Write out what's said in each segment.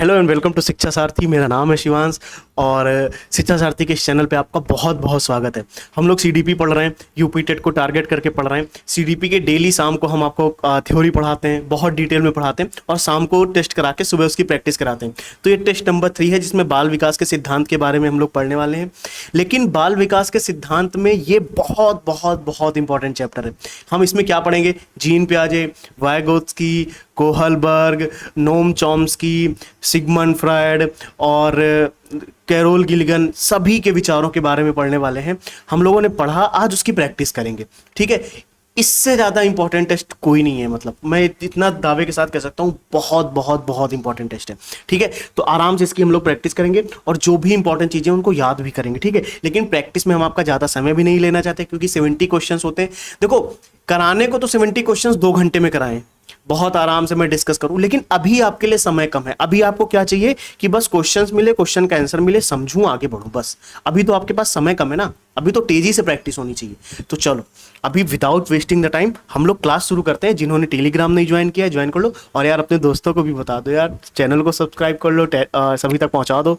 Hello and welcome to शिक्षा सारथी। मेरा नाम है शिवांश और शिक्षा सारथी के इस चैनल पे आपका बहुत बहुत स्वागत है। हम लोग सीडीपी पढ़ रहे हैं, यूपी टेट को टारगेट करके पढ़ रहे हैं। सीडीपी के डेली शाम को हम आपको थ्योरी पढ़ाते हैं, बहुत डिटेल में पढ़ाते हैं और शाम को टेस्ट करा के सुबह उसकी प्रैक्टिस कराते हैं। तो ये टेस्ट नंबर 3 है जिसमें बाल विकास के सिद्धांत के बारे में हम लोग पढ़ने वाले हैं। लेकिन बाल विकास के सिद्धांत में ये बहुत बहुत बहुत इंपॉर्टेंट चैप्टर है। हम इसमें क्या पढ़ेंगे? Gene पियाजे, Vygotsky, Kohlberg, Noam Chomsky, Sigmund Freud और कैरोल गिलिगन, सभी के विचारों के बारे में पढ़ने वाले हैं। हम लोगों ने पढ़ा, आज उसकी प्रैक्टिस करेंगे। ठीक है, इससे ज़्यादा इंपॉर्टेंट टेस्ट कोई नहीं है। मतलब मैं इतना दावे के साथ कह सकता हूँ, बहुत बहुत बहुत इंपॉर्टेंट टेस्ट है। ठीक है, तो आराम से इसकी हम लोग प्रैक्टिस करेंगे और जो भी इंपॉर्टेंट चीज़ें उनको याद भी करेंगे। ठीक है, लेकिन प्रैक्टिस में हम आपका ज़्यादा समय भी नहीं लेना चाहते क्योंकि 70 क्वेश्चन होते हैं। देखो, कराने को तो 70 क्वेश्चन 2 घंटे में कराएं, बहुत आराम से मैं डिस्कस करूं, लेकिन अभी आपके लिए समय कम है। अभी आपको क्या चाहिए कि बस क्वेश्चंस मिले, क्वेश्चन का आंसर मिले, समझूं, आगे बढ़ूं, बस। अभी तो आपके पास समय कम है ना, अभी तो तेजी से प्रैक्टिस होनी चाहिए। तो चलो, अभी विदाउट वेस्टिंग द टाइम हम लोग क्लास शुरू करते हैं। जिन्होंने टेलीग्राम नहीं ज्वाइन किया है, ज्वाइन कर लो। और यार अपने दोस्तों को भी बता दो यार, चैनल को सब्सक्राइब कर लो, सभी तक पहुंचा दो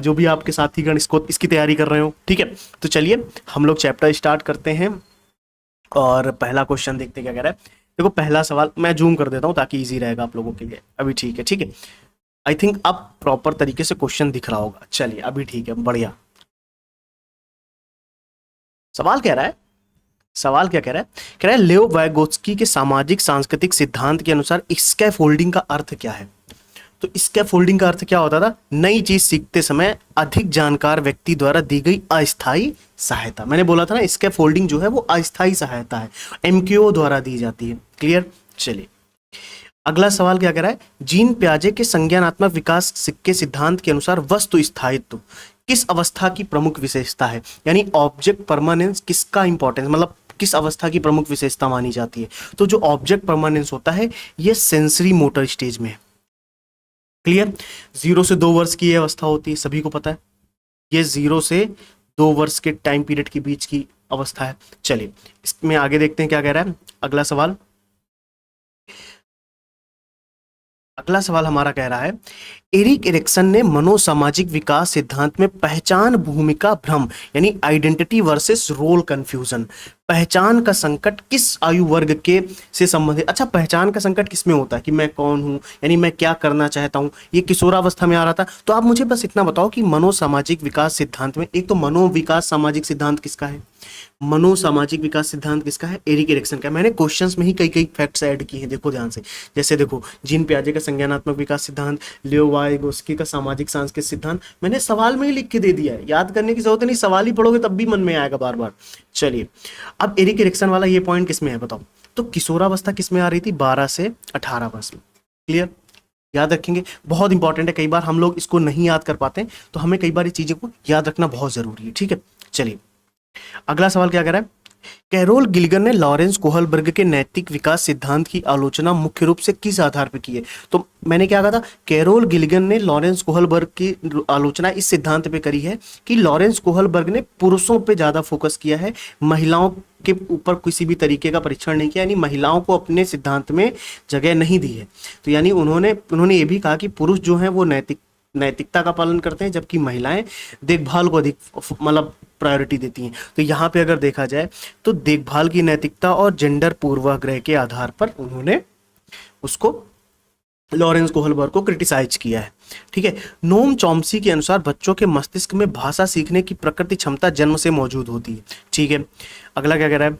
जो भी आपके साथीगण इसकी तैयारी कर रहे हो। ठीक है, तो चलिए हम लोग चैप्टर स्टार्ट करते हैं और पहला क्वेश्चन देखते हैं क्या कह रहा है। देखो, पहला सवाल मैं जूम कर देता हूं ताकि इजी रहेगा आप लोगों के लिए। अभी ठीक है, ठीक है, आई थिंक अब प्रॉपर तरीके से क्वेश्चन दिख रहा होगा। चलिए, अभी ठीक है, बढ़िया। सवाल कह रहा है, सवाल क्या कह रहा है? कह रहा है लेओ वाइगोत्स्की के सामाजिक सांस्कृतिक सिद्धांत के अनुसार स्कैफोल्डिंग का अर्थ क्या है? तो स्कैफोल्डिंग का अर्थ क्या होता था? नई चीज सीखते समय अधिक जानकार व्यक्ति द्वारा दी गई अस्थायी सहायता। मैंने बोला था ना, स्कैफोल्डिंग जो है वो अस्थायी सहायता है, एमक्यू द्वारा दी जाती है। क्लियर? चलिए, अगला सवाल क्या कह रहा है? जीन पियाजे के संज्ञानात्मक विकास के सिद्धांत के अनुसार वस्तु स्थायित्व किस अवस्था की प्रमुख विशेषता है? यानी ऑब्जेक्ट परमानेंस किसका इंपॉर्टेंस, मतलब किस अवस्था की प्रमुख विशेषता मानी जाती है? तो जो ऑब्जेक्ट परमानेंस होता है ये सेंसरी मोटर स्टेज में है। क्लियर? 0 से 2 वर्ष की ये अवस्था होती है, सभी को पता है। ये 0 से 2 वर्ष के टाइम पीरियड के बीच की अवस्था है। चलिए, इसमें आगे देखते हैं क्या कह रहा है। अगला सवाल, अगला सवाल हमारा कह रहा है एरिक एरिक्सन ने मनोसामाजिक विकास सिद्धांत में पहचान भूमिका भ्रम यानी आइडेंटिटी वर्सेस रोल कंफ्यूजन, पहचान का संकट किस आयु वर्ग के से संबंधित? अच्छा, पहचान का संकट किसमें होता है कि मैं कौन हूं, यानी मैं क्या करना चाहता हूं, ये किशोरावस्था में आ रहा था। तो आप मुझे बस इतना बताओ कि मनोसामाजिक विकास सिद्धांत में, एक तो मनोविकास सामाजिक सिद्धांत किसका है, मनोसामाजिक विकास सिद्धांत किसका है? एरिक एरिक्सन का। मैंने क्वेश्चंस में ही कई कई फैक्ट्स ऐड किए हैं, देखो ध्यान से। जैसे देखो, जीन पियाजे का संज्ञानात्मक विकास सिद्धांत, लियो वाइगोत्स्की का सामाजिक सांस्कृतिक सिद्धांत, मैंने सवाल में ही लिख के दे दिया है, याद करने की जरूरत नहीं, सवाल ही पढ़ोगे तब भी मन में आएगा बार बार। चलिए, अब एरिक एरिक्सन वाला ये पॉइंट किसमें है बताओ? तो किशोरावस्था किसमें आ रही थी? 12 से 18 वर्ष में। क्लियर? याद रखेंगे, बहुत इंपॉर्टेंट है। कई बार हम लोग इसको नहीं याद कर पाते हैं, तो हमें कई बार ये चीजों को याद रखना बहुत जरूरी है। ठीक है, चलिए, अगला सवाल क्या कह रहा है? कैरोल गिलिगन ने लॉरेंस कोहलबर्ग के नैतिक विकास सिद्धांत की आलोचना मुख्य रूप से किस आधार पर की है? तो मैंने क्या कहा था, कैरोल गिलिगन ने लॉरेंस कोहलबर्ग की आलोचना इस सिद्धांत पे करी है कि लॉरेंस कोहलबर्ग ने पुरुषों पे ज्यादा फोकस किया है, महिलाओं के ऊपर किसी भी तरीके का परीक्षण नहीं किया, यानी महिलाओं को अपने सिद्धांत में जगह नहीं दी है। तो यानी उन्होंने ये भी कहा कि पुरुष जो है वो नैतिकता का पालन करते हैं, जबकि महिलाएं देखभाल को अधिक मतलब प्रायोरिटी देती हैं। तो यहाँ पे अगर देखा जाए तो देखभाल की नैतिकता और जेंडर पूर्वाग्रह के आधार पर उन्होंने उसको, लॉरेंस कोहलबर्ग को क्रिटिसाइज किया है। ठीक है, नोम चॉम्स्की के अनुसार बच्चों के मस्तिष्क में भाषा सीखने की प्रकृति क्षमता जन्म से मौजूद होती है। ठीक है, अगला क्या कह रहा है?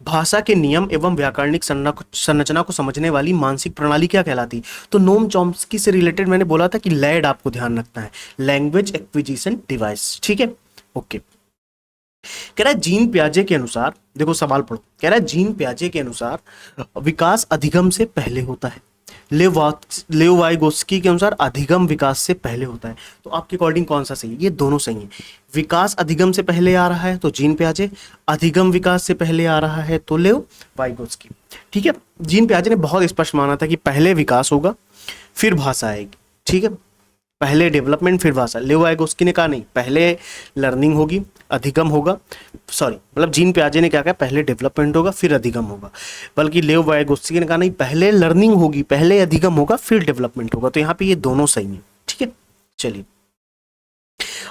भाषा के नियम एवं व्याकरणिक संरचना को समझने वाली मानसिक प्रणाली क्या कहलाती? तो नोम चॉम्स्की से रिलेटेड मैंने बोला था कि लैड आपको ध्यान रखना है, लैंग्वेज एक्विजिशन डिवाइस। ठीक है, ओके। कह रहा है जीन पियाजे के अनुसार, देखो सवाल पढ़ो, कह रहा है जीन पियाजे के अनुसार विकास अधिगम से पहले होता है, लेओ वाइगोत्स्की के अनुसार अधिगम विकास से पहले होता है। तो आपके अकॉर्डिंग कौन सा सही है? ये दोनों सही है। विकास अधिगम से पहले आ रहा है तो जीन पियाजे, अधिगम विकास से पहले आ रहा है तो लेओ वाइगोत्स्की। ठीक है, जीन पियाजे ने बहुत स्पष्ट माना था कि पहले विकास होगा फिर भाषा आएगी। ठीक है, पहले डेवलपमेंट फिर भाषा। लेओ वाइगोत्स्की ने कहा नहीं, पहले लर्निंग होगी, अधिगम होगा, सॉरी मतलब जीन पियाजे ने क्या कहा, पहले डेवलपमेंट होगा फिर अधिगम होगा, बल्कि लेव वाइगोत्स्की ने कहा नहीं, पहले लर्निंग होगी, पहले अधिगम होगा फिर डेवलपमेंट होगा। तो यहाँ पे ये दोनों सही है। ठीक है, चलिए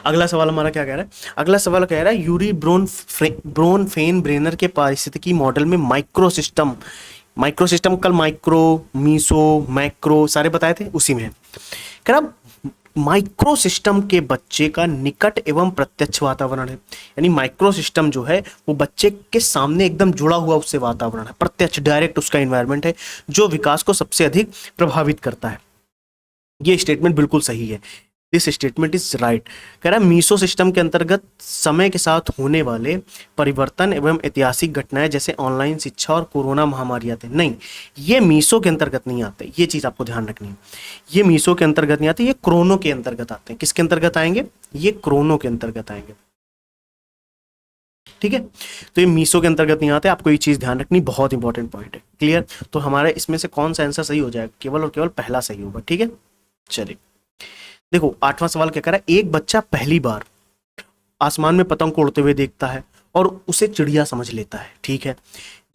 अगला सवाल हमारा क्या कह रहा है, अगला सवाल कह रहा है यूरी ब्रोन फेन ब्रेनर के पारिस्थितिकी मॉडल में माइक्रो सिस्टम कल माइक्रो मीसो मैक्रो सारे बताए थे, उसी में है। कह रहा माइक्रो सिस्टम के बच्चे का निकट एवं प्रत्यक्ष वातावरण है, यानी माइक्रो सिस्टम जो है वो बच्चे के सामने एकदम जुड़ा हुआ उससे वातावरण है, प्रत्यक्ष डायरेक्ट उसका एनवायरनमेंट है जो विकास को सबसे अधिक प्रभावित करता है। ये स्टेटमेंट बिल्कुल सही है, दिस स्टेटमेंट इज राइट। कह रहा है मीसो सिस्टम के अंतर्गत समय के साथ होने वाले परिवर्तन एवं ऐतिहासिक घटनाएं जैसे ऑनलाइन शिक्षा और कोरोना महामारी आते हैं, नहीं ये मीसो के अंतर्गत नहीं आते, ये चीज आपको ध्यान रखनी है, ये मीसो के अंतर्गत नहीं आते, ये क्रोनो के अंतर्गत आते हैं। किसके अंतर्गत आएंगे, ये क्रोनो के अंतर्गत आएंगे। ठीक है, तो ये मीसो के अंतर्गत नहीं आते, आपको ये चीज ध्यान रखनी, बहुत इंपॉर्टेंट पॉइंट है। क्लियर, तो हमारे इसमें से कौन सा आंसर सही हो जाएगा, केवल और केवल पहला सही होगा। ठीक है, चलिए देखो 8वां सवाल क्या कर रहा है, एक बच्चा पहली बार आसमान में पतंग को उड़ते हुए देखता है और उसे चिड़िया समझ लेता है। ठीक है,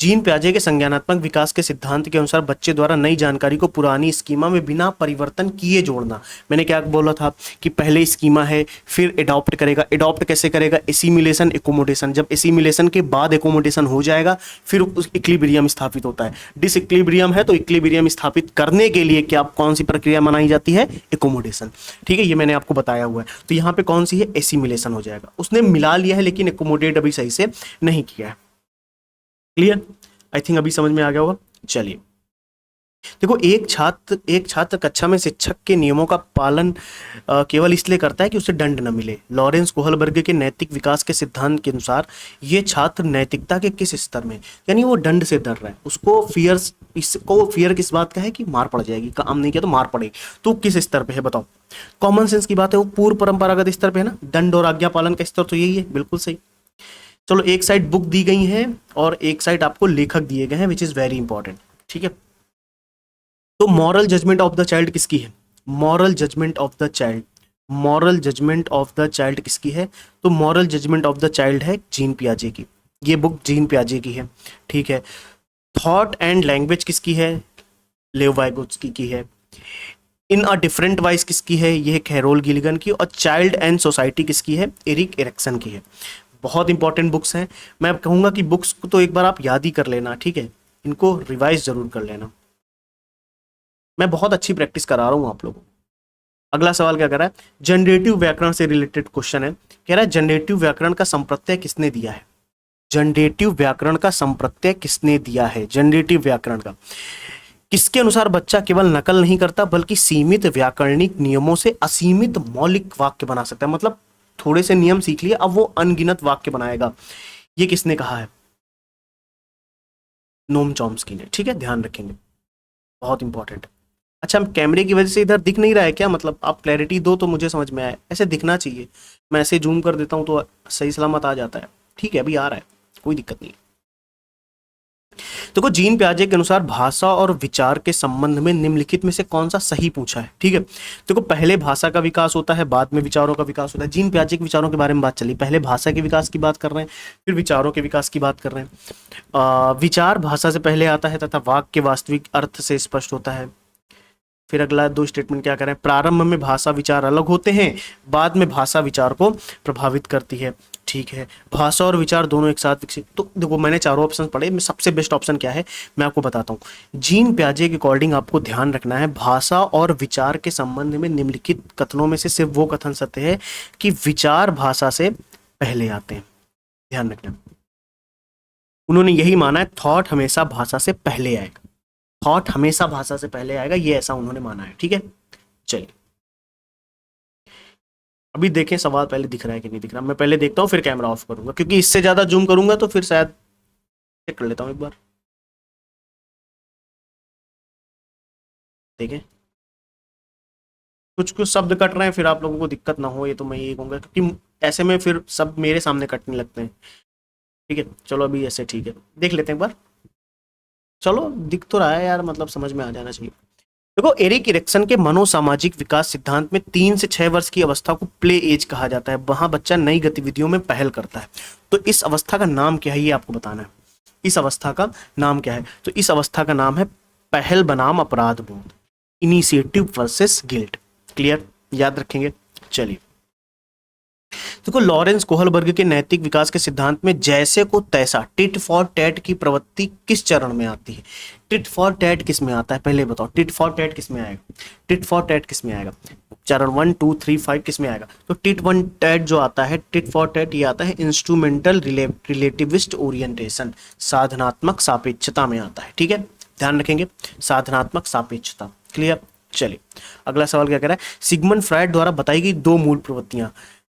जीन पियाजे के संज्ञानात्मक विकास के सिद्धांत के अनुसार बच्चे द्वारा नई जानकारी को पुरानी स्कीमा में बिना परिवर्तन किए जोड़ना। मैंने क्या बोला था कि पहले स्कीमा है फिर एडॉप्ट करेगा, एडॉप्ट कैसे करेगा, एसिमिलेशन एकोमोडेशन, जब एसिमिलेशन के बाद एकोमोडेशन हो जाएगा फिर उस इक्विलिब्रियम स्थापित होता है। डिसइक्विलिब्रियम है तो इक्विलिब्रियम स्थापित करने के लिए क्या कौन सी प्रक्रिया मनाई जाती है, एकोमोडेशन। ठीक है, ये मैंने आपको बताया हुआ है। तो यहाँ पे कौन सी है, एसिमिलेशन हो जाएगा, उसने मिला लिया है लेकिन एकोमोडेट अभी सही से नहीं किया है। क्लियर, आई थिंक अभी समझ में आ गया होगा। चलिए देखो, एक छात्र कक्षा में शिक्षक के नियमों का पालन केवल इसलिए करता है कि उसे दंड न मिले। लॉरेंस कोहलबर्ग के नैतिक विकास के सिद्धांत के अनुसार ये छात्र नैतिकता के किस स्तर में, यानी वो दंड से डर रहा है, उसको फियर किस बात का है कि मार पड़ जाएगी, काम नहीं किया तो मार पड़ेगी, तो किस स्तर पे है बताओ। कॉमन सेंस की बात है, वो पूर्व परंपरागत स्तर पे है ना, दंड और आज्ञा पालन का स्तर तो यही है, बिल्कुल सही। चलो एक साइड बुक दी गई है और एक साइड आपको लेखक दिए गए हैं, विच इज वेरी इंपॉर्टेंट। ठीक है, तो moral judgement of the child किसकी है, moral judgement of the child, moral judgement of the child किसकी है, तो moral judgement of the child है जीन पियाजे की, ये बुक जीन पियाजे की है। ठीक है, थॉट एंड लैंग्वेज किसकी है, लेव वाइगोत्स्की की है। इन अ डिफरेंट वाइज किसकी है, ये है कैरोल गिलिगन की। और चाइल्ड एंड सोसाइटी किसकी है, एरिक एरिक्सन की है। बहुत इंपॉर्टेंट बुक्स हैं, मैं कहूंगा कि बुक्स को तो एक बार आप याद ही कर लेना। ठीक है, इनको रिवाइज जरूर कर लेना, मैं बहुत अच्छी प्रैक्टिस करा रहा हूं आप लोगों को। अगला सवाल क्या कर रहा है, जनरेटिव व्याकरण से रिलेटेड क्वेश्चन है। कह रहा है जनरेटिव व्याकरण का संप्रत्यय किसने दिया है, जनरेटिव व्याकरण का संप्रत्यय किसने दिया है, जनरेटिव व्याकरण का किसके अनुसार बच्चा केवल नकल नहीं करता बल्कि सीमित व्याकरणिक नियमों से असीमित मौलिक वाक्य बना सकता है। मतलब थोड़े से नियम सीख लिए, अब वो अनगिनत वाक्य बनाएगा। ये किसने कहा है, नोम चॉम्स्की ने। ठीक है, ध्यान रखेंगे, बहुत इंपॉर्टेंट। अच्छा, कैमरे की वजह से इधर दिख नहीं रहा है क्या, मतलब आप क्लैरिटी दो तो मुझे समझ में आए, ऐसे दिखना चाहिए। मैं ऐसे जूम कर देता हूं तो सही सलामत आ जाता है। ठीक है, अभी आ रहा है, कोई दिक्कत नहीं। देखो जीन पियाजे के अनुसार भाषा और विचार के संबंध में निम्नलिखित में से कौन सा सही पूछा है। ठीक है, देखो पहले भाषा का विकास होता है, बाद में विचारों का विकास होता है। जीन पियाजे के विचारों के बारे में बात चली, पहले भाषा के विकास की बात कर रहे हैं, फिर विचारों के विकास की बात कर रहे हैं। विचार भाषा से पहले आता है तथा वाक्य वास्तविक अर्थ से स्पष्ट होता है। फिर अगला दो स्टेटमेंट क्या करें, प्रारंभ में भाषा विचार अलग होते हैं, बाद में भाषा विचार को प्रभावित करती है। ठीक है, भाषा और विचार दोनों एक साथ विकसित। तो देखो मैंने चारों ऑप्शन पढ़े, मैं सबसे बेस्ट ऑप्शन क्या है मैं आपको बताता हूँ। जीन पियाजे के अकॉर्डिंग आपको ध्यान रखना है, भाषा और विचार के संबंध में निम्नलिखित कथनों में से सिर्फ वो कथन सत्य है कि विचार भाषा से पहले आते हैं। ध्यान रखना, उन्होंने यही माना है, थॉट हमेशा भाषा से पहले आएगा, थॉट हमेशा भाषा से पहले आएगा, ये ऐसा उन्होंने माना है। ठीक है, चलिए अभी देखें सवाल पहले दिख रहा है कि नहीं दिख रहा। मैं पहले देखता हूं फिर कैमरा ऑफ करूंगा, क्योंकि इससे ज्यादा जूम करूंगा तो फिर शायद चेक कर लेता हूं एक बार। देखें कुछ कुछ शब्द कट रहे हैं, फिर आप लोगों को दिक्कत ना हो, ये तो मैं यही कहूंगा, क्योंकि ऐसे में फिर सब मेरे सामने कटने लगते हैं। ठीक है, चलो अभी ऐसे ठीक है, देख लेते हैं एक बार। चलो दिख तो रहा है यार, मतलब समझ में आ जाना चाहिए। देखो, एरिक इरिक्सन के मनोसामाजिक विकास सिद्धांत में 3 से 6 वर्ष की अवस्था को प्ले एज कहा जाता है। वहां बच्चा नई गतिविधियों में पहल करता है। तो इस अवस्था का नाम क्या है, ये आपको बताना है। इस अवस्था का नाम क्या है? तो इस अवस्था का नाम है पहल बनाम अपराध बोध, इनिशिएटिव वर्सेस गिल्ट। क्लियर, याद रखेंगे। चलिए, देखो, लॉरेंस कोहलबर्ग के नैतिक विकास के सिद्धांत में जैसे को तैसा, टिट फॉर टैट की प्रवृत्ति किस चरण में आती है? टिट फॉर टैट किस में आता है, पहले बताओ। टिट फॉर टैट किस में आएगा? टिट फॉर टैट किस में आएगा? चरण 1, 2, 3, 5 किस में आएगा? तो टिट वन टैट जो आता है, टिट फॉर टैट, ये आता है इंस्ट्रूमेंटल रिलेटिविस्ट ओरिएंटेशन, साधनात्मक सापेक्षता में आता है। ठीक है, ध्यान रखेंगे, साधनात्मक सापेक्षता। क्लियर। चलिए, अगला सवाल क्या कह रहा है? सिगमंड फ्रायड द्वारा बताई गई 2 मूल प्रवृत्तियां,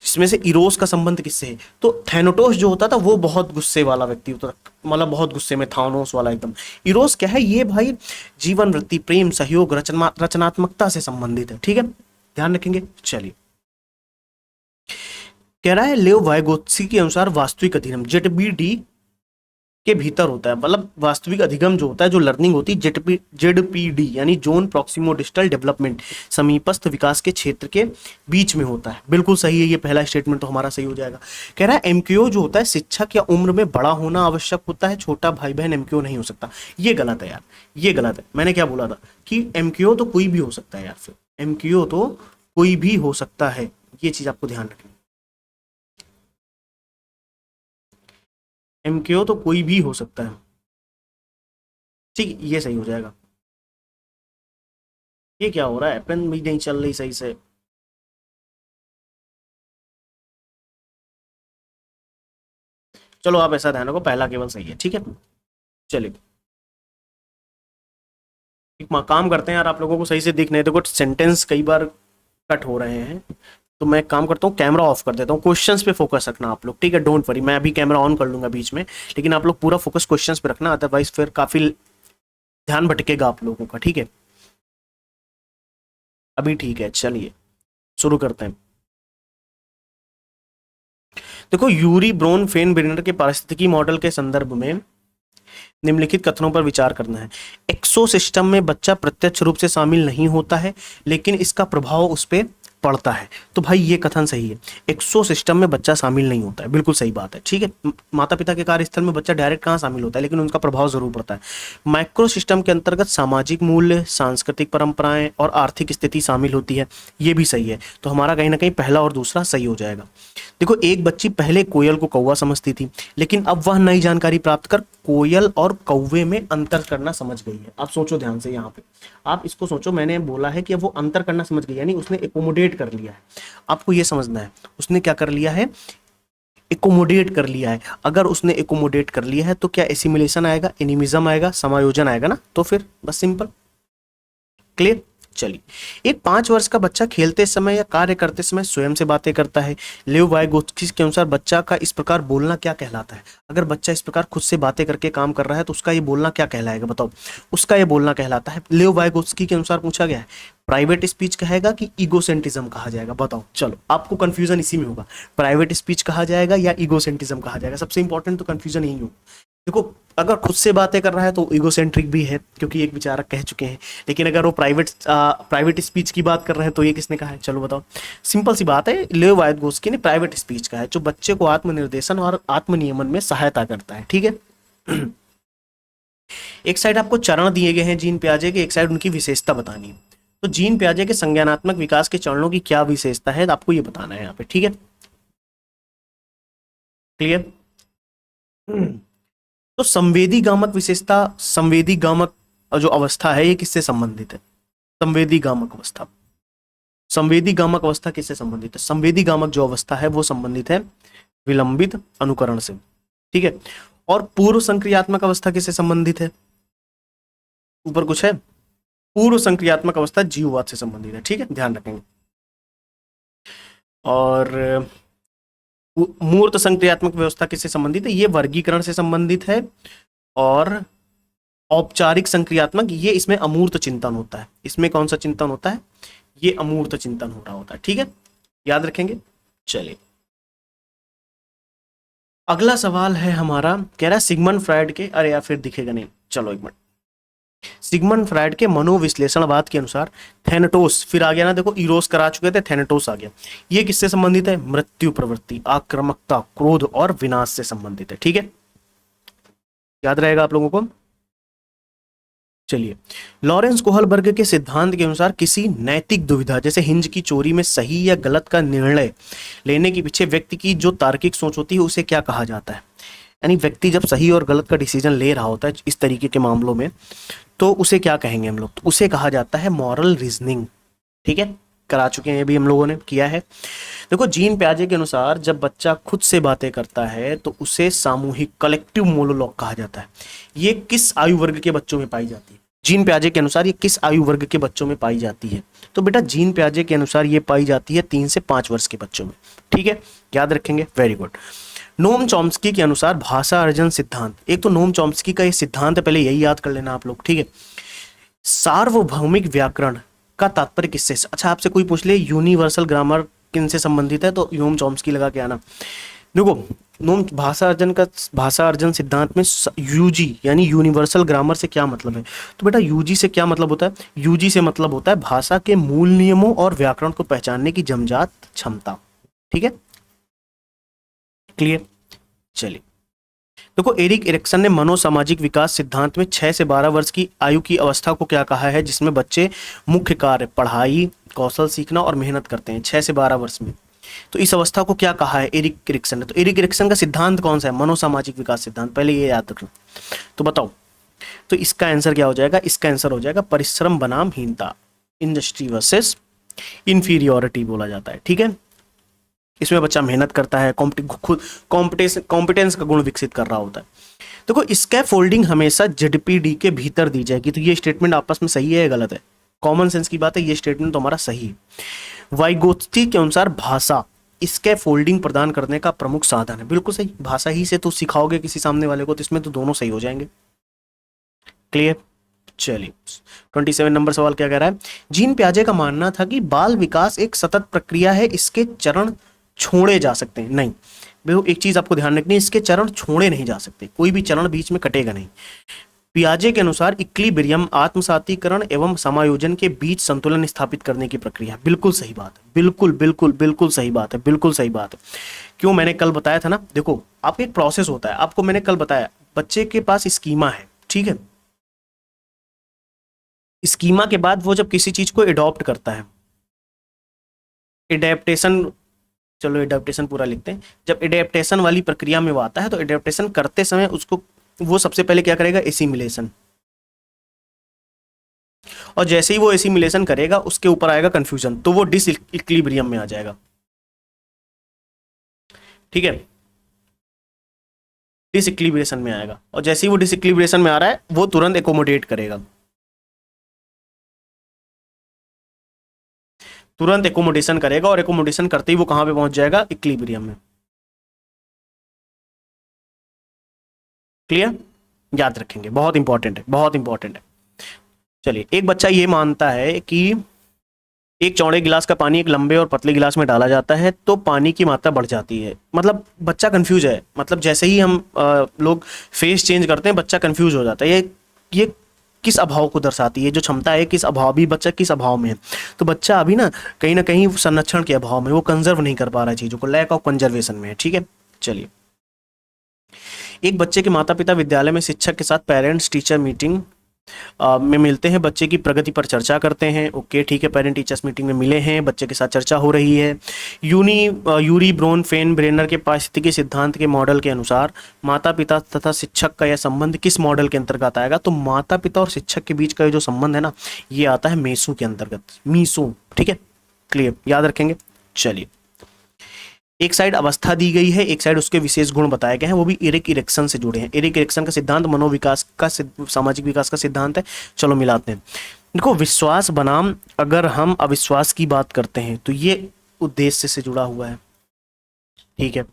इसमें से इरोस का संबंध किससे है? तो थैनोटोस जो होता था वो बहुत गुस्से वाला व्यक्ति होता था, मतलब बहुत गुस्से में, थानोस वाला एकदम। इरोस क्या है? ये भाई जीवन वृत्ति, प्रेम, सहयोग, रचनात्मकता से संबंधित है। ठीक है, ध्यान रखेंगे। चलिए, कह रहा है लेव वाइगोत्स्की के अनुसार वास्तविक अधिगम जेडपीडी के भीतर होता है। मतलब वास्तविक अधिगम जो होता है, जो लर्निंग होती है, जेडपीडी यानी जोन प्रॉक्सिमो डिस्टल डेवलपमेंट, समीपस्थ विकास के क्षेत्र के बीच में होता है। बिल्कुल सही है, ये पहला स्टेटमेंट तो हमारा सही हो जाएगा। कह रहा है एमक्यू जो होता है, शिक्षक या उम्र में बड़ा होना आवश्यक होता है, छोटा भाई बहन एमक्यू नहीं हो सकता। ये गलत है यार, ये गलत है। मैंने क्या बोला था कि एमक्यू तो कोई भी हो सकता है यार, फिर एमक्यू तो कोई भी हो सकता है, ये चीज आपको ध्यान रखनी। एमक्यू तो कोई भी हो सकता है। ठीक, ये सही हो जाएगा। ये क्या हो रहा है? पेन भी नहीं चल रही सही से। चलो, आप ऐसा ध्यान रखो, पहला केवल सही है। ठीक है, चलिए, एक काम करते हैं यार, आप लोगों को सही से दिख नहीं, देखो सेंटेंस कई बार कट हो रहे हैं, तो मैं एक काम करता हूँ, कैमरा ऑफ कर देता हूँ, क्वेश्चंस पे फोकस रखना आप लोग। ठीक है, डोंट वरी, मैं अभी कैमरा ऑन कर लूंगा बीच में, लेकिन आप लोग पूरा फोकस क्वेश्चंस पे रखना, अदरवाइज फिर काफी ध्यान भटकेगा आप लोगों का। ठीक है, अभी ठीक है। चलिए, शुरू करते हैं। देखो, यूरी ब्रोन फेन ब्रेनर के पारिस्थितिकी मॉडल के संदर्भ में निम्नलिखित कथनों पर विचार करना है। एक्सोसिस्टम में बच्चा प्रत्यक्ष रूप से शामिल नहीं होता है, लेकिन इसका प्रभाव उस पर पड़ता है। तो भाई ये कथन सही है, एक्सोसिस्टम में बच्चा शामिल नहीं होता है, बिल्कुल सही बात है। ठीक है, माता पिता के कार्यस्थल में बच्चा डायरेक्ट कहाँ शामिल होता है, लेकिन उनका प्रभाव जरूर पड़ता है। माइक्रो सिस्टम के अंतर्गत सामाजिक मूल्य, सांस्कृतिक परंपराएं और आर्थिक स्थिति शामिल होती है, ये भी सही है। तो हमारा कहीं ना कहीं पहला और दूसरा सही हो जाएगा। देखो, एक बच्ची पहले कोयल को कौवा समझती थी, लेकिन अब वह नई जानकारी प्राप्त कर कोयल और कौवे में अंतर करना समझ गई है। आप सोचो ध्यान से, यहाँ पे आप इसको सोचो, मैंने बोला है कि वो अंतर करना समझ गई, यानी उसने एकोमोडेट कर लिया है। आपको ये समझना है, उसने क्या कर लिया है? एकोमोडेट कर लिया है। अगर उसने एकोमोडेट कर लिया है तो क्या एसिमिलेशन आएगा, एनिमिज्म आएगा, समायोजन आएगा ना, तो फिर बस सिंपल। क्लियर। चलिए, एक 5 वर्ष का बच्चा खेलते समय या कार्य करते समय स्वयं से बातें करता है। लेव वाइगोत्स्की के अनुसार बच्चा का इस प्रकार बोलना क्या कहलाता है? अगर बच्चा इस प्रकार खुद से बातें करके काम कर रहा है तो उसका ये बोलना क्या कहलाएगा, बताओ। उसका ये बोलना कहलाता है, लेव वाइगोत्स्की के अनुसार पूछा गया है, प्राइवेट स्पीच कहेगा कि ईगोसेंट्रिज्म कहा जाएगा? बताओ, चलो, आपको कंफ्यूजन इसी में होगा, प्राइवेट स्पीच कहा जाएगा या ईगोसेंट्रिज्म कहा जाएगा। सबसे इंपॉर्टेंट तो कंफ्यूजन यही होगा। देखो, अगर खुद से बातें कर रहा है तो ईगोसेंट्रिक भी है, क्योंकि एक विचारक कह चुके हैं, लेकिन अगर वो प्राइवेट स्पीच की बात कर रहे हैं तो ये किसने कहा है? चलो बताओ, सिंपल सी बात है, लेव वाइगोत्स्की ने प्राइवेट स्पीच कहा है, जो बच्चे को आत्मनिर्देशन और आत्मनियमन में सहायता करता है। ठीक है, एक साइड आपको चरण दिए गए हैं जीन पियाजे के, एक साइड उनकी विशेषता बतानी है। तो जीन पियाजे के संज्ञानात्मक विकास के चरणों की क्या विशेषता है, आपको ये बताना है यहाँ पे। ठीक है, क्लियर। तो संवेदी गामक विशेषता, संवेदी गामक जो अवस्था है, ये किससे संबंधित है? संवेदी गामक अवस्था, संवेदी गामक अवस्था किससे संबंधित है? संवेदी गामक जो अवस्था है वो संबंधित है विलंबित अनुकरण से। ठीक है, और पूर्व संक्रियात्मक अवस्था किससे संबंधित है? ऊपर कुछ है, पूर्व संक्रियात्मक अवस्था जीववाद से संबंधित है। ठीक है, ध्यान रखेंगे। और मूर्त संक्रियात्मक व्यवस्था किससे संबंधित है? ये वर्गीकरण से संबंधित है। और औपचारिक संक्रियात्मक, ये इसमें अमूर्त चिंतन होता है। इसमें कौन सा चिंतन होता है? ये अमूर्त चिंतन हो रहा होता है। ठीक है, याद रखेंगे। चलिए, अगला सवाल है हमारा, कह रहा है सिगमंड फ्रायड के, अरे यार फिर दिखेगा नहीं, चलो एक मिनट, सिगमंड फ्राइड के मनोविश्लेषणवाद के अनुसार थैनेटोस, फिर आ गया ना, देखो इरोस करा चुके थे, थैनेटोस आ गया। ये किससे संबंधित है? मृत्यु प्रवृत्ति, आक्रामकता, क्रोध और विनाश से संबंधित है। ठीक है, याद रहेगा आप लोगों को। चलिए, लॉरेंस कोहलबर्ग के सिद्धांत के अनुसार किसी नैतिक दुविधा जैसे हिंज की चोरी में सही या गलत का निर्णय लेने के पीछे व्यक्ति की जो तार्किक सोच होती है उसे क्या कहा जाता है? यानी व्यक्ति जब सही और गलत का डिसीजन ले रहा होता है इस तरीके के मामलों में, तो उसे क्या कहेंगे हम लोग? तो उसे कहा जाता है मॉरल रीजनिंग। ठीक है, करा चुके हैं, ये भी हम लोगों ने किया है। देखो, जीन प्याजे के अनुसार जब बच्चा खुद से बातें करता है तो उसे सामूहिक, कलेक्टिव मोनोलॉग कहा जाता है। ये किस आयु वर्ग के बच्चों में पाई जाती है? जीन प्याजे के अनुसार ये किस आयु वर्ग के बच्चों में पाई जाती है? तो बेटा जीन प्याजे के अनुसार ये पाई जाती है 3 से 5 वर्ष के बच्चों में। ठीक है, याद रखेंगे, वेरी गुड। नोम चॉम्स्की के अनुसार भाषा अर्जन सिद्धांत, एक तो नोम चॉम्स्की का ये सिद्धांत है, पहले यही याद कर लेना आप लोग। ठीक है, सार्वभौमिक व्याकरण का तात्पर्य किससे? अच्छा, आपसे कोई पूछ ले यूनिवर्सल ग्रामर किन से संबंधित है, तो नोम चॉम्स्की लगा के आना। देखो, नोम भाषा अर्जन सिद्धांत में यूजी यानी यूनिवर्सल ग्रामर से क्या मतलब है? तो बेटा यूजी से क्या मतलब होता है? यूजी से मतलब होता है भाषा के मूल नियमों और व्याकरण को पहचानने की जमजात क्षमता। ठीक है, क्लियर। चलिए, देखो, एरिक एरिक्सन ने मनोसामाजिक विकास सिद्धांत में 6 से 12 वर्ष की आयु की अवस्था को क्या कहा है, जिसमें बच्चे मुख्य कार्य पढ़ाई, कौशल सीखना और मेहनत करते हैं 6 से 12 वर्ष में। तो इस अवस्था को क्या कहा है एरिक एरिक्सन ने? तो एरिक एरिक्सन का सिद्धांत कौन सा है? मनोसामाजिक विकास सिद्धांत, पहले ये याद रखना। तो बताओ, तो इसका आंसर क्या हो जाएगा? इसका आंसर हो जाएगा परिश्रम बनाम हीनता, इंडस्ट्री वर्सेस इंफीरियोरिटी बोला जाता है। ठीक है, इसमें बच्चा मेहनत करता है, खुद कॉम्पिटेंस का गुण विकसित कर रहा होता है। देखो, स्कैफोल्डिंग हमेशा जेडपीडी के भीतर दी जाएगी। तो ये स्टेटमेंट आपस में सही है या गलत है? कॉमन सेंस की बात है, ये स्टेटमेंट तो हमारा सही है। वाइगोत्स्की के अनुसार भाषा स्कैफोल्डिंग प्रदान करने का प्रमुख साधन है। बिल्कुल सही, भाषा ही से तो सिखाओगे किसी सामने वाले को, तो इसमें तो दोनों सही हो जाएंगे। क्लियर। चलिए, 27 नंबर सवाल क्या कह रहा है? जीन प्याजे का मानना था कि बाल विकास एक सतत प्रक्रिया है, इसके चरण छोड़े जा सकते हैं। नहीं, देखो एक चीज आपको ध्यान रखनी है, इसके चरण छोड़े नहीं जा सकते, कोई भी चरण बीच में कटेगा नहीं। पियाजे के अनुसार इक्विलिब्रियम आत्मसातीकरण एवं समायोजन के बीच संतुलन स्थापित करने की प्रक्रिया। बिल्कुल सही बात है, बिल्कुल बिल्कुल बिल्कुल सही बात है, बिल्कुल सही बात है। क्यों? मैंने कल बताया था ना, देखो आपका एक प्रोसेस होता है, आपको मैंने कल बताया, बच्चे के पास स्कीमा है। ठीक है, स्कीमा के बाद वो जब किसी चीज को एडॉप्ट करता है, एडेप्टेशन, चलो एडेप्टेशन पूरा लिखते हैं। जब एडेप्टेशन वाली प्रक्रिया में वो आता है तो एडेप्टेशन करते समय उसको, वो सबसे पहले क्या करेगा? एसिमिलेशन। और जैसे ही वो एसिमिलेशन करेगा उसके ऊपर आएगा कंफ्यूजन, तो वो डिसइक्विलिब्रियम में आ जाएगा। ठीक है, डिसइक्विलिब्रेशन में आएगा, और जैसे ही वो डिसइक्विलिब्रेशन में आ रहा है वो तुरंत एकोमोडेट करेगा, तुरंत एकोमोडेशन करेगा, और एकोमोडेशन करते ही वो कहां पे पहुंच जाएगा? इक्विलिब्रियम में। क्लियर, याद रखेंगे, बहुत इंपॉर्टेंट है, बहुत इंपॉर्टेंट है। चलिए, एक बच्चा ये मानता है कि एक चौड़े गिलास का पानी एक लंबे और पतले गिलास में डाला जाता है तो पानी की मात्रा बढ़ जाती है। मतलब बच्चा कंफ्यूज है, मतलब जैसे ही हम लोग फेस चेंज करते हैं बच्चा कंफ्यूज हो जाता है। ये किस अभाव को दर्शाती है? जो क्षमता है, किस अभाव, भी बच्चा किस अभाव में है? तो बच्चा अभी ना कहीं संरक्षण के अभाव में, वो कंजर्व नहीं कर पा रहा है चीजों को, लैक ऑफ कंजर्वेशन में है। ठीक है, चलिए, एक बच्चे के माता पिता विद्यालय में शिक्षक के साथ पेरेंट्स टीचर मीटिंग में मिलते हैं, बच्चे की प्रगति पर चर्चा करते हैं। ओके, ठीक है, पेरेंट टीचर्स मीटिंग में मिले हैं, बच्चे के साथ चर्चा हो रही है। यूरी ब्रोन फेन ब्रेनर के पारिस्थितिकी सिद्धांत के मॉडल के अनुसार माता पिता तथा शिक्षक का यह संबंध किस मॉडल के अंतर्गत आएगा? तो माता पिता और शिक्षक के बीच का जो संबंध है ना, ये आता है मेसो के अंतर्गत, मीसो। ठीक है, क्लियर, याद रखेंगे। चलिए, एक साइड अवस्था दी गई है, एक साइड उसके विशेष गुण बताए गए हैं, वो भी एरिक इरिक्सन से जुड़े हैं। एरिक इरिक्सन का सिद्धांत मनोविकास का, सामाजिक विकास का सिद्धांत है। चलो मिलाते हैं। देखो, विश्वास बनाम अगर हम अविश्वास की बात करते हैं तो ये उद्देश्य से जुड़ा हुआ है। ठीक है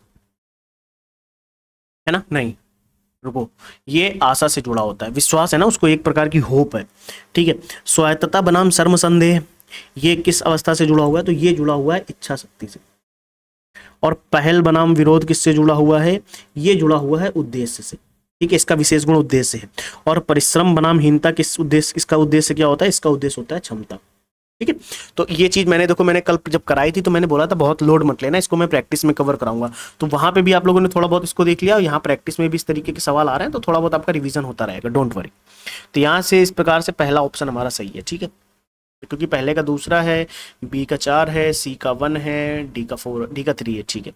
ना? नहीं, रुको, ये आशा से जुड़ा होता है। विश्वास है ना, उसको एक प्रकार की होप है। ठीक है, स्वायत्तता बनाम शर्म संदेह, ये किस अवस्था से जुड़ा हुआ है? तो ये जुड़ा हुआ है इच्छा शक्ति से। और पहल बनाम विरोध किससे जुड़ा हुआ है? ये जुड़ा हुआ है उद्देश्य से। ठीक है, इसका विशेष गुण उद्देश्य है। और परिश्रम बनाम हीनता किस उद्देश्य, इसका उद्देश्य क्या होता है, इसका उद्देश्य होता है क्षमता। ठीक है, तो ये चीज मैंने देखो, मैंने कल जब कराई थी तो मैंने बोला था बहुत लोड मत लेना, इसको मैं प्रैक्टिस में कवर कराऊंगा। तो वहां पे भी आप लोगों ने थोड़ा बहुत इसको देख लिया, और यहाँ प्रैक्टिस में भी इस तरीके के सवाल आ रहे हैं, तो थोड़ा बहुत आपका रिवीजन होता रहेगा, डोंट वरी। तो यहाँ से इस प्रकार से पहला ऑप्शन हमारा सही है। ठीक है, क्योंकि पहले का दूसरा है, बी का 4 है, सी का 1 है, डी का 4, डी का 3 है। ठीक है,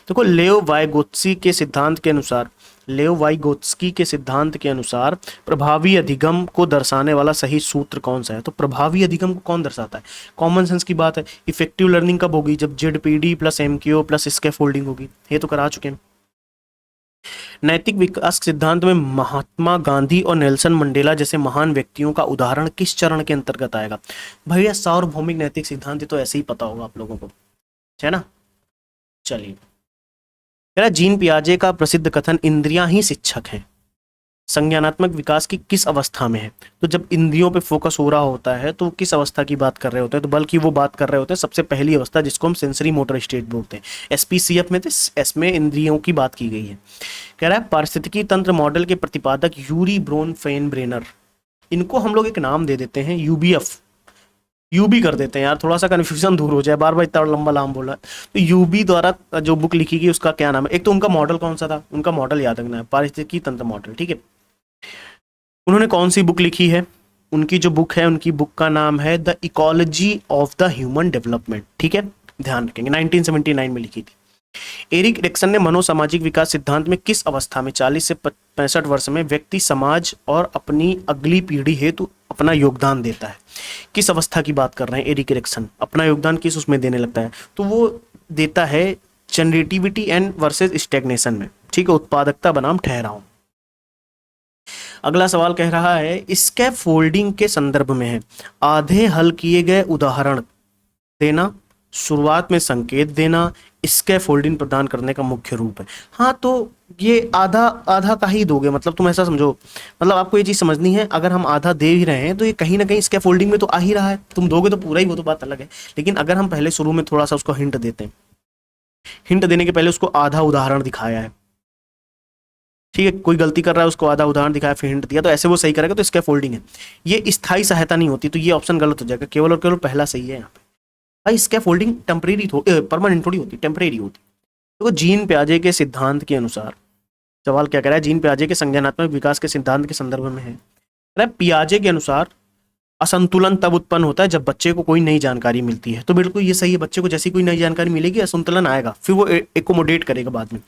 देखो लेओ वाइगोत्स्की के सिद्धांत के अनुसार, लेओ वाइगोत्स्की के सिद्धांत के अनुसार प्रभावी अधिगम को दर्शाने वाला सही सूत्र कौन सा है? तो प्रभावी अधिगम को कौन दर्शाता है? कॉमन सेंस की बात है। इफेक्टिव लर्निंग कब होगी? जब ZPD plus MQ plus scaffolding होगी। ये तो करा चुके हैं। नैतिक विकास सिद्धांत में महात्मा गांधी और नेल्सन मंडेला जैसे महान व्यक्तियों का उदाहरण किस चरण के अंतर्गत आएगा? भैया सार्वभौमिक नैतिक सिद्धांत, ये तो ऐसे ही पता होगा आप लोगों को, है ना। चलिए, कह रहा जीन पियाजे का प्रसिद्ध कथन इंद्रियां ही शिक्षक हैं संज्ञानात्मक विकास की किस अवस्था में है? तो जब इंद्रियों पे फोकस हो रहा होता है तो किस अवस्था की बात कर रहे होते हैं? तो बल्कि वो बात कर रहे होते हैं सबसे पहली अवस्था जिसको हम सेंसरी मोटर स्टेट बोलते हैं। एसपीसीएफ में थे, इसमें इंद्रियों की बात की गई है। कह रहा है पारिस्थितिकी तंत्र मॉडल के प्रतिपादक यूरी ब्रोन फेनब्रेनर, इनको हम लोग एक नाम दे देते हैं यूबीएफ, यूबी कर देते हैं यार, थोड़ा सा कन्फ्यूजन दूर हो जाए, बार बार इतना लंबा नाम बोला। तो यूबी द्वारा जो बुक लिखी गई उसका क्या नाम है? एक तो उनका मॉडल कौन सा था, उनका मॉडल याद रखना है, पारिस्थितिकी तंत्र मॉडल। ठीक है, उन्होंने कौन सी बुक लिखी है? उनकी जो बुक है, उनकी बुक का नाम है the ecology of the human development. ठीक है, ध्यान रखेंगे, 1979 में लिखी थी। एरिक एरिक्सन ने मनोसामाजिक विकास सिद्धांत में किस अवस्था में 40 से 65 वर्ष में व्यक्ति समाज और अपनी अगली पीढ़ी हेतु अपना योगदान देता है? किस अवस्था की बात कर रहे हैं एरिक एरिक्सन? अपना योगदान किस उसमें देने लगता है? तो वो देता है जनरेटिविटी एंड वर्सेस स्टैग्नेशन में। ठीक है, उत्पादकता बनाम ठहराव। अगला सवाल कह रहा है स्कैफोल्डिंग के संदर्भ में है आधे हल किए गए उदाहरण देना, शुरुआत में संकेत देना, स्कैफोल्डिंग प्रदान करने का मुख्य रूप है। हाँ, तो ये आधा आधा का ही दोगे, मतलब तुम ऐसा समझो, मतलब आपको ये चीज समझनी है, अगर हम आधा दे ही रहे हैं तो ये कहीं ना कहीं स्कैफोल्डिंग में तो आ ही रहा है। तुम दोगे तो पूरा ही, वो तो बात अलग है। लेकिन अगर हम पहले शुरू में थोड़ा सा उसको हिंट देते हैं, हिंट देने के पहले उसको आधा उदाहरण दिखाया है, ठीक है, कोई गलती कर रहा है उसको आधा उदाहरण दिखाया फिर हिंट दिया, तो ऐसे वो सही करेगा, तो स्कैफोल्डिंग है। ये स्थायी सहायता नहीं होती, तो ये ऑप्शन गलत हो जाएगा। केवल और केवल पहला सही है यहाँ पे। भाई स्कैफोल्डिंग टेम्परेरी परमानेंट थोड़ी होती, टेम्परेरी होती। तो जीन पियाजे के सिद्धांत के अनुसार, सवाल क्या कह रहा है, जीन पियाजे के संज्ञानात्मक विकास के सिद्धांत के संदर्भ में है। पियाजे के अनुसार असंतुलन तब उत्पन्न होता है जब बच्चे को कोई नई जानकारी मिलती है। तो बिल्कुल ये सही है, बच्चे को जैसी कोई नई जानकारी मिलेगी असंतुलन आएगा, फिर वो एकोमोडेट करेगा बाद में।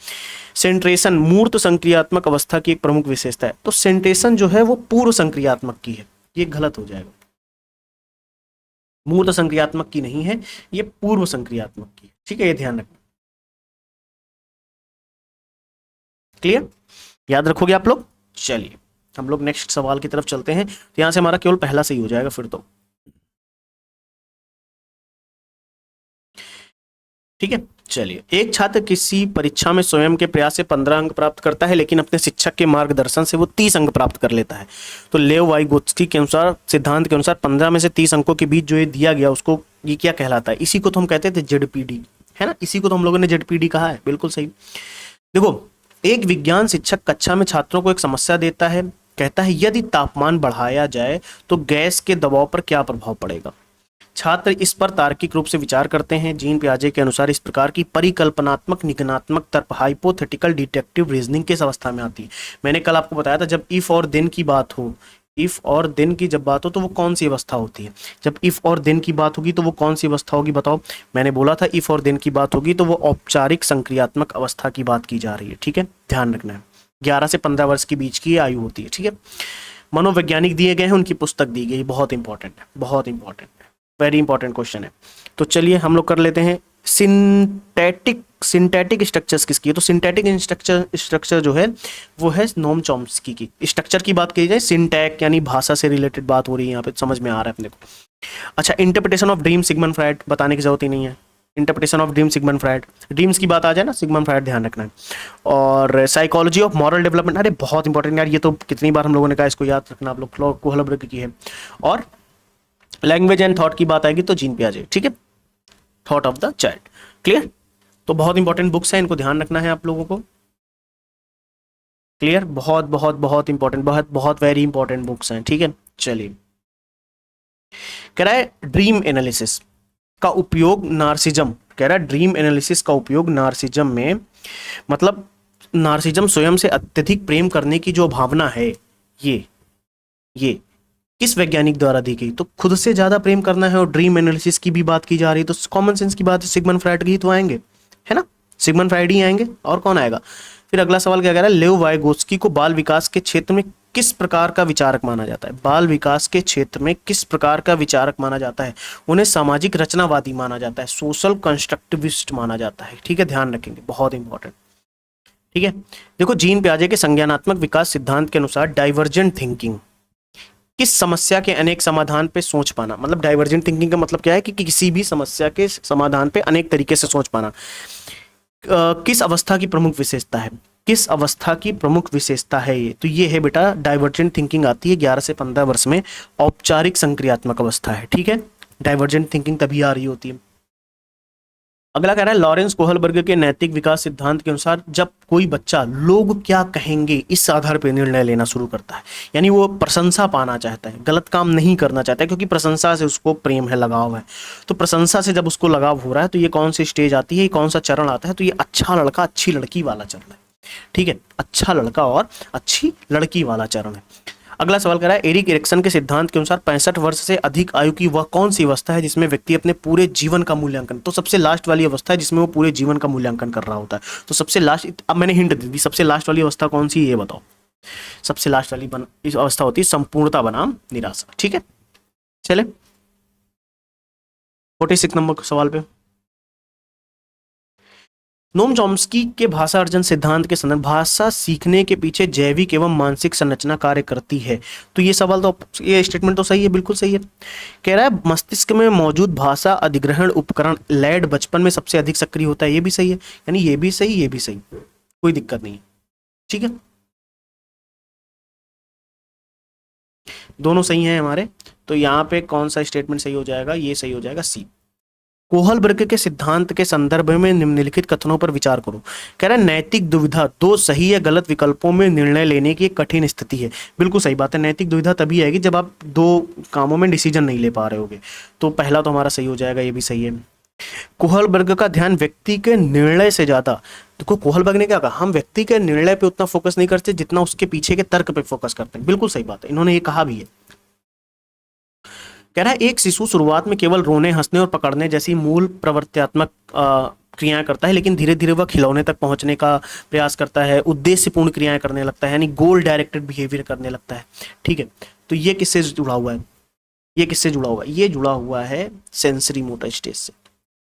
सेंट्रेशन मूर्त संक्रियात्मक अवस्था की एक प्रमुख विशेषता है। तो सेंट्रेशन जो है वो पूर्व संक्रियात्मक की है, ये गलत हो जाएगा। मूर्त संक्रियात्मक की नहीं है, ये पूर्व संक्रियात्मक की है। ठीक है, ये ध्यान रखना। क्लियर, याद रखोगे आप लोग। चलिए हम लोग नेक्स्ट सवाल की तरफ चलते हैं। तो यहां से हमारा केवल पहला सही हो जाएगा फिर तो। ठीक है, चलिए, एक छात्र किसी परीक्षा में स्वयं के प्रयास से 15 अंक प्राप्त करता है, लेकिन अपने शिक्षक के मार्गदर्शन से वो 30 अंक प्राप्त कर लेता है। तो लेव वाइगोत्स्की के अनुसार, सिद्धांत के अनुसार 15 में से 30 अंकों के बीच जो ये दिया गया उसको ये क्या कहलाता है? इसी को तो हम कहते थे जेडपीडी, है ना, इसी को तो हम लोगों ने जेडपीडी कहा है। बिल्कुल सही। देखो, एक विज्ञान शिक्षक कक्षा में छात्रों को एक समस्या देता है, कहता है यदि तापमान बढ़ाया जाए तो गैस के दबाव पर क्या प्रभाव पड़ेगा। छात्र इस पर तार्किक रूप से विचार करते हैं। जीन पियाजे के अनुसार इस प्रकार की परिकल्पनात्मक निगमनात्मक तर्क हाइपोथेटिकल डिटेक्टिव रीजनिंग किस अवस्था में आती है? मैंने कल आपको बताया था, जब इफ और देन की बात हो, इफ और देन की जब बात हो तो वो कौन सी अवस्था होती है? जब इफ और देन की बात होगी तो वो कौन सी अवस्था होगी बताओ? मैंने बोला था इफ और देन की बात होगी तो वो औपचारिक संक्रियात्मक अवस्था की बात की जा रही है। ठीक है, ध्यान रखना है। 11 से 15 वर्ष के बीच की आयु होती है। ठीक है, मनोवैज्ञानिक दिए गए हैं, उनकी पुस्तक दी गई, बहुत इंपॉर्टेंट है, बहुत इंपॉर्टेंट है, वेरी इंपॉर्टेंट क्वेश्चन है। तो चलिए हम लोग कर लेते हैं सिंथेटिक स्ट्रक्चर्स किसकी है? तो सिंथेटिक स्ट्रक्चर जो है वो है नोम चॉम्स्की की। स्ट्रक्चर की बात की जाए, सिंटैक यानी भाषा से रिलेटेड बात हो रही है यहाँ पे, समझ में आ रहा है अपने को। अच्छा, interpretation of dream Sigmund Freud बताने की जरूरत ही नहीं है। Interpretation of dream Sigmund Freud, dreams की बात आ जाए ना, सिगमंड फ्रायड ध्यान रखना है। और साइकोलॉजी ऑफ मॉरल डेवलपमेंट, अरे बहुत इंपॉर्टेंट यार, ये तो कितनी बार हम लोगों ने कहा, इसको याद रखना आप लोग, कोहलबर्ग की है। और लैंग्वेज एंड थॉट की बात आएगी तो जीन पियाजे। ठीक है, thought of the child. Clear, तो बहुत इंपॉर्टेंट बुक्स हैं, इनको ध्यान रखना है आप लोगों को। क्लियर, बहुत बहुत बहुत इंपॉर्टेंट, बहुत बहुत वेरी इंपॉर्टेंट बुक्स हैं, ठीक है। चलिए, कह रहा है ड्रीम एनालिसिस का उपयोग नार्सिज्म, कह रहा है ड्रीम एनालिसिस का उपयोग नार्सिज्म में, मतलब नार्सिज्म स्वयं से अत्यधिक प्रेम करने की जो भावना है, ये किस वैज्ञानिक द्वारा दी गई? तो खुद से ज्यादा प्रेम करना है और ड्रीम एनालिसिस की भी बात की जा रही है, तो कॉमन सेंस की बात है, सिगमंड फ्राइड ही तो आएंगे, है ना, सिगमंड फ्राइड ही आएंगे, और कौन आएगा? फिर अगला सवाल क्या कह रहा है, लेव वाइगोत्स्की को बाल विकास के क्षेत्र में किस प्रकार का विचारक माना जाता है? बाल विकास के क्षेत्र में किस प्रकार का विचारक माना जाता है? उन्हें सामाजिक रचनावादी माना जाता है, सोशल कंस्ट्रक्टिविस्ट माना जाता है, ठीक है, ध्यान रखेंगे, बहुत इंपॉर्टेंट, ठीक है। देखो, जीन पियाजे के संज्ञानात्मक विकास सिद्धांत के अनुसार डाइवर्जेंट थिंकिंग, किस समस्या के अनेक समाधान पे सोच पाना, मतलब डाइवर्जेंट थिंकिंग का मतलब क्या है कि किसी भी समस्या के समाधान पे अनेक तरीके से सोच पाना, किस अवस्था की प्रमुख विशेषता है? किस अवस्था की प्रमुख विशेषता है ये? तो ये है बेटा, डाइवर्जेंट थिंकिंग आती है 11 से 15 वर्ष में, औपचारिक संक्रियात्मक अवस्था है, ठीक है। डाइवर्जेंट थिंकिंग तभी आ रही होती है। अगला कह रहा है लॉरेंस कोहलबर्ग के नैतिक विकास सिद्धांत के अनुसार जब कोई बच्चा लोग क्या कहेंगे इस आधार पर निर्णय लेना शुरू करता है, यानी वो प्रशंसा पाना चाहता है, गलत काम नहीं करना चाहता है, क्योंकि प्रशंसा से उसको प्रेम है, लगाव है, तो प्रशंसा से जब उसको लगाव हो रहा है तो ये कौन सी स्टेज आती है, कौन सा चरण आता है? तो ये अच्छा लड़का अच्छी लड़की वाला चरण है, ठीक है, अच्छा लड़का और अच्छी लड़की वाला चरण है। अगला सवाल कर रहा है एरिक एरिक्सन के सिद्धांत के अनुसार 65 वर्ष से अधिक आयु की वह कौन सी अवस्था है जिसमें व्यक्ति अपने पूरे जीवन का मूल्यांकन, तो सबसे लास्ट वाली अवस्था है जिसमें वो पूरे जीवन का मूल्यांकन कर रहा होता है, तो सबसे लास्ट, अब मैंने हिंट दे दी, सबसे लास्ट वाली अवस्था कौन सी है ये बताओ? सबसे लास्ट वाली इस अवस्था होती है संपूर्णता बनाम निराशा, ठीक है। चले 46 नंबर सवाल पे, नोम चॉम्स्की के भाषा अर्जन सिद्धांत के संदर्भ भाषा सीखने के पीछे जैविक एवं मानसिक संरचना कार्य करती है, तो ये सवाल तो, ये स्टेटमेंट तो सही है, बिल्कुल सही है। कह रहा है मस्तिष्क में मौजूद भाषा अधिग्रहण उपकरण लैड बचपन में सबसे अधिक सक्रिय होता है, ये भी सही है, यानी ये भी सही, ये भी सही, कोई दिक्कत नहीं है, ठीक है, दोनों सही हैं हमारे। तो यहाँ पे कौन सा स्टेटमेंट सही हो जाएगा? ये सही हो जाएगा, सी। कोहलबर्ग के सिद्धांत के संदर्भ में निम्नलिखित कथनों पर विचार करो। कह रहा है नैतिक दुविधा दो सही या गलत विकल्पों में निर्णय लेने की एक कठिन स्थिति है, बिल्कुल सही बात है, नैतिक दुविधा तभी आएगी जब आप दो कामों में डिसीजन नहीं ले पा रहे होगे, तो पहला तो हमारा सही हो जाएगा, ये भी सही है। कोहलबर्ग का ध्यान व्यक्ति के निर्णय से ज्यादा, देखो कोहलबर्ग ने क्या कहा, हम व्यक्ति के निर्णय पे उतना फोकस नहीं करते जितना उसके पीछे के तर्क पे फोकस करते हैं, बिल्कुल सही बात है, इन्होंने ये कहा भी है। कह रहा है एक शिशु शुरुआत में केवल रोने, हंसने और पकड़ने जैसी मूल प्रवृत्त्यात्मक क्रियाएं करता है, लेकिन धीरे धीरे वह खिलौने तक पहुंचने का प्रयास करता है, उद्देश्यपूर्ण क्रियाएं करने लगता है, यानी गोल डायरेक्टेड बिहेवियर करने लगता है, ठीक है। तो ये किससे जुड़ा हुआ है? ये किससे जुड़ा हुआ है? ये जुड़ा हुआ है सेंसरी मोटर स्टेज से,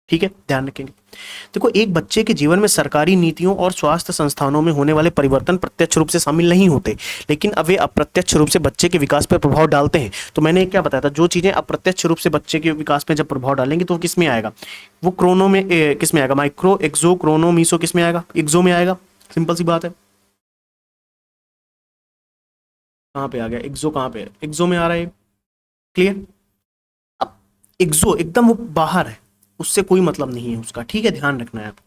ठीक है, ध्यान रखेंगे। देखो एक बच्चे के जीवन में सरकारी नीतियों और स्वास्थ्य संस्थानों में होने वाले परिवर्तन प्रत्यक्ष रूप से शामिल नहीं होते, लेकिन अब वे अप्रत्यक्ष रूप से बच्चे के विकास पर प्रभाव डालते हैं। तो मैंने क्या बताया था, जो चीजें अप्रत्यक्ष रूप से बच्चे के विकास में जब प्रभाव डालेंगी तो किस में आएगा? वो क्रोनो में किस में आएगा? माइक्रो, एक्सो, क्रोनो, मीसो, किस में आएगा? एक्सो में आएगा, सिंपल सी बात है। कहाँ पे आ गया एक्सो? कहाँ पे? एक्सो में आ रहा है, क्लियर। अब एक्सो एकदम वो बाहर है, उससे कोई मतलब नहीं है उसका, ठीक है, ध्यान रखना है आपको,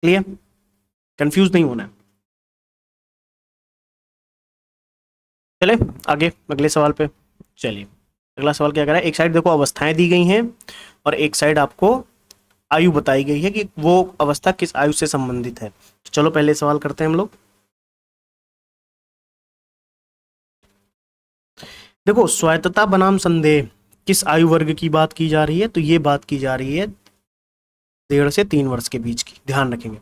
क्लियर, कंफ्यूज नहीं होना है। चले आगे अगले सवाल पे, चलिए अगला सवाल क्या कर रहा है, एक साइड देखो अवस्थाएं दी गई हैं और एक साइड आपको आयु बताई गई है कि वो अवस्था किस आयु से संबंधित है। तो चलो पहले सवाल करते हैं हम लोग। देखो स्वायत्तता बनाम संदेह किस आयु वर्ग की बात की जा रही है? तो ये बात की जा रही है 1.5 से 3 वर्ष के बीच की, ध्यान रखेंगे।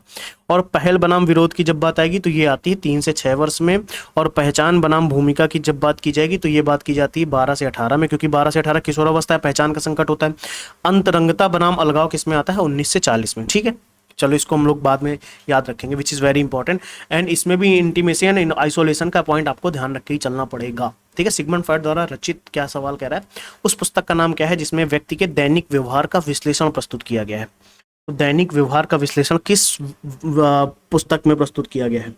और पहल बनाम विरोध की जब बात आएगी तो ये आती है 3 से 6 वर्ष में, और पहचान बनाम भूमिका की जब बात की जाएगी तो ये बात की जाती है 12 से 18 में, क्योंकि 12 से 18 किशोरावस्था है, पहचान का संकट होता है। अंतरंगता बनाम अलगाव किस में आता है? 19 से 40 में, ठीक है। चलो इसको हम लोग बाद में याद रखेंगे, which is very important, and इसमें भी इंटीमेसी एंड आइसोलेशन का पॉइंट आपको ध्यान रख के ही चलना पड़ेगा, ठीक है। सिगमंड फ्रॉइड द्वारा रचित क्या सवाल कह रहा है, उस पुस्तक का नाम क्या है जिसमें व्यक्ति के दैनिक व्यवहार का विश्लेषण प्रस्तुत किया गया है? तो दैनिक व्यवहार का विश्लेषण किस पुस्तक में प्रस्तुत किया गया है?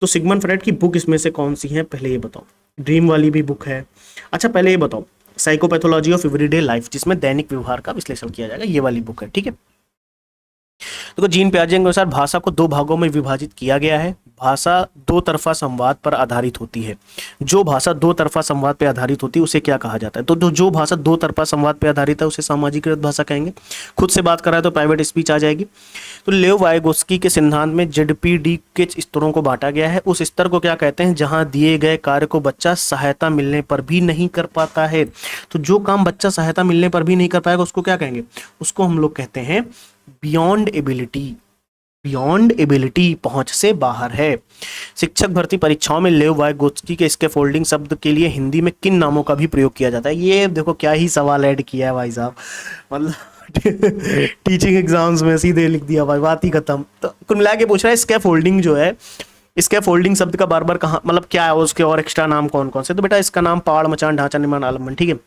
तो सिगमंड फ्रॉइड की बुक इसमें से कौन सी है, पहले ये बताओ। ड्रीम वाली भी बुक है, अच्छा पहले ये बताओ, साइकोपैथोलॉजी ऑफ एवरीडे लाइफ जिसमें दैनिक व्यवहार का विश्लेषण किया जाएगा, ये वाली बुक है, ठीक है। देखो जीन पियाजे के अनुसार भाषा को दो भागों में विभाजित किया गया है। भाषा दो तरफा संवाद पर आधारित होती है। जो भाषा दो तरफा संवाद पर आधारित होती है उसे क्या कहा जाता है? तो जो भाषा दो तरफा संवाद पर आधारित है उसे सामाजिकृत भाषा कहेंगे। खुद से बात कर रहा है तो प्राइवेट स्पीच आ जाएगी। तो लेव वाइगोत्स्की के सिद्धांत में जेडपीडी के स्तरों को बांटा गया है। उस स्तर को क्या कहते हैं? जहां दिए गए कार्य को बच्चा सहायता मिलने पर भी नहीं कर पाता है। तो जो काम बच्चा सहायता मिलने पर भी नहीं कर पाएगा उसको क्या कहेंगे? उसको हम लोग कहते हैं बियॉन्ड एबिलिटी। बियॉन्ड एबिलिटी, पहुंच से बाहर है। शिक्षक भर्ती परीक्षाओं में लेव वाइगोत्स्की के स्कैफोल्डिंग शब्द के लिए हिंदी में किन नामों का भी प्रयोग किया जाता है? ये देखो क्या ही सवाल ऐड किया है भाई साहब, मतलब टीचिंग एग्जाम्स में सीधे लिख दिया भाई, बात ही खत्म। तो कुल मिला के पूछ रहा है स्कैफोल्डिंग जो है, स्कैफोल्डिंग शब्द का बार बार कहाँ, मतलब क्या है उसके और एक्स्ट्रा नाम कौन कौन से? तो बेटा इसका नाम पहाड़, मचान, ढांचा, निर्माण, आलम्बन। ठीक है।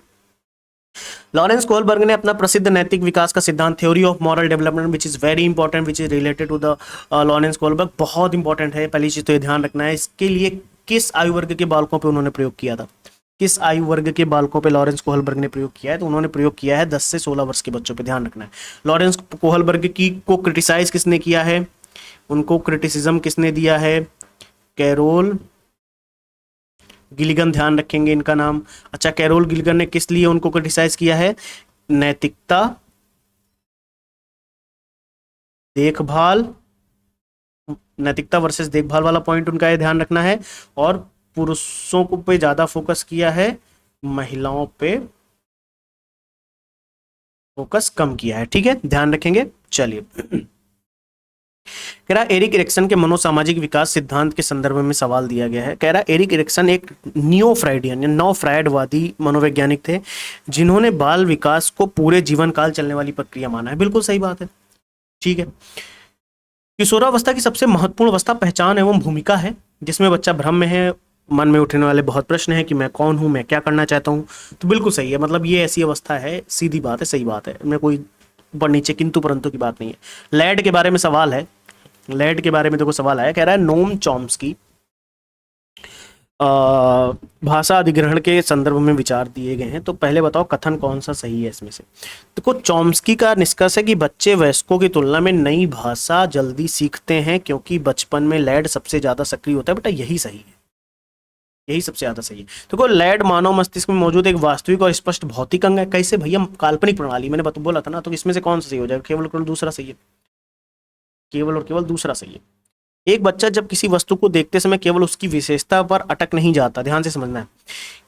लॉरेंस कोहलबर्ग ने अपना प्रसिद्ध नैतिक विकास का सिद्धांत theory of moral development which is very important, which is related to the Lawrence Kohlberg, बहुत इंपॉर्टेंट है। पहली चीज तो ये ध्यान रखना है, इसके लिए किस आयु वर्ग के बालकों पे उन्होंने प्रयोग किया था? किस आयु वर्ग के बालकों पे लॉरेंस कोहलबर्ग ने प्रयोग किया है? तो उन्होंने प्रयोग किया है 10 से 16 वर्ष के बच्चों पे, ध्यान रखना है। लॉरेंस कोहलबर्ग की को क्रिटिसाइज किसने किया है? उनको क्रिटिसिज्म किसने दिया है? कैरोल गिलिगन, ध्यान रखेंगे इनका नाम। अच्छा, कैरोल गिलिगन ने किस लिए उनको क्रिटिसाइज किया है? नैतिकता, देखभाल, नैतिकता वर्सेस देखभाल वाला पॉइंट उनका ये ध्यान रखना है। और पुरुषों को पे ज्यादा फोकस किया है, महिलाओं पे फोकस कम किया है। ठीक है, ध्यान रखेंगे। चलिए, कह रहा एरिक इरिक्सन के मनोसामाजिक विकास सिद्धांत के संदर्भ में सवाल दिया गया है। कह रहा एरिक इरिक्सन एक नियो फ्राइडियन या नव फ्रायडवादी मनोवैज्ञानिक थे जिन्होंने बाल विकास को पूरे जीवन काल चलने वाली प्रक्रिया माना है। बिल्कुल सही बात है। ठीक है। किशोरावस्था की सबसे महत्वपूर्ण अवस्था पहचान एवं भूमिका है, जिसमें बच्चा भ्रम में है, मन में उठने वाले बहुत प्रश्न है कि मैं कौन हूं, मैं क्या करना चाहता हूं। तो बिल्कुल सही है, मतलब ये ऐसी अवस्था है, सीधी बात है, सही बात है, मैं कोई ऊपर नीचे किंतु परंतु की बात नहीं है। लैड के बारे में सवाल है, लैड के बारे में देखो सवाल आया, कह रहा है नोम चॉम्स्की भाषा अधिग्रहण के संदर्भ में विचार दिए गए हैं। तो पहले बताओ कथन कौन सा सही है इसमें से? देखो चॉम्स्की का निष्कर्ष है कि बच्चे वयस्कों की तुलना में नई भाषा जल्दी सीखते हैं क्योंकि बचपन में लैड सबसे ज्यादा सक्रिय होता है। बेटा यही सही है, यही सबसे ज्यादा सही है। देखो लैड मानव मस्तिष्क में मौजूद एक वास्तविक और स्पष्ट भौतिक अंग है। कैसे भैया? काल्पनिक प्रणाली, मैंने बोला था ना। तो इसमें से कौन सा सही हो जाएगा? केवल केवल दूसरा सही है, केवल और केवल दूसरा सही है। एक बच्चा जब किसी वस्तु को देखते समय केवल उसकी विशेषता पर अटक नहीं जाता, ध्यान से समझना है,